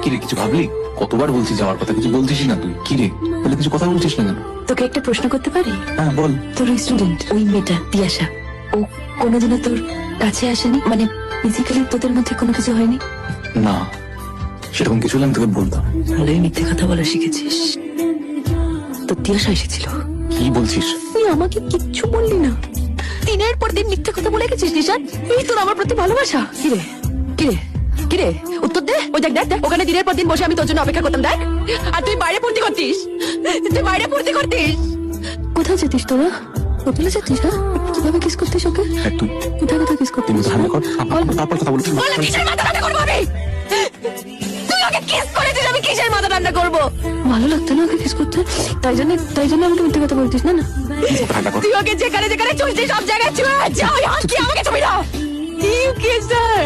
কিরে কিছু ভাবলি? কতবার বলছি যাওয়ার কথা, কিছু বলছিস না তুই। কিরে বলে কিছু কথা বলছিস না কেন? তোকে একটা প্রশ্ন করতে পারি? হ্যাঁ বল। তোর স্টুডেন্ট ওই মেয়েটা তিয়াশা, ও কোনোদিনও তোর কাছে আসেনি? মানে ফিজিক্যালি তোদের মধ্যে কোনো কিছু হয়নি? না, সেরকম কিছু হলে আমি তোকে বলতাম। ভালোই মিথ্যে কথা বলা শিখেছিস। তোর তিয়াশা এসেছিল। কি বলছিস? তুই আমাকে কিচ্ছু বললি না, দিনের পর দিন মিথ্যে কথা বলে গেছিস নিশান। এই তোর আমার প্রতি ভালোবাসা? কিরে কিরে কিরে উত্তর দে। ওই দেখ দেখ দেখ, ওখানে দিনের পর দিন বসে আমি তোর জন্য অপেক্ষা করতাম, দেখ। আর তুই বাইরে পড়তে করতিস, তুই বাইরে পড়তে করতিস। কোথায় যেতিস তোরা? হোটেলে যেতিস? হ্যাঁ, কিভাবে কিস করতিস ওকে? হ্যাঁ, তুই কোথায় কোথায় কিস করতিস? তুই ধারণা কর, তারপর কথা বলছিস। বল না, কিসের মাথা ঠান্ডা করবো আমি? তুই ওকে কিস করেছিস, আমি কিসের মাথা ঠান্ডা করবো? ভালো লাগতো না ওকে কিস করতে, তাই জন্য আমাকে মিথ্যে কথা বলতিস। না না, তুই ওকে যেখানে যেখানে চলছিস সব জায়গায় চুয়ে যা, ওই হাত দিয়ে আমাকে ছবি দাও। You kissed her.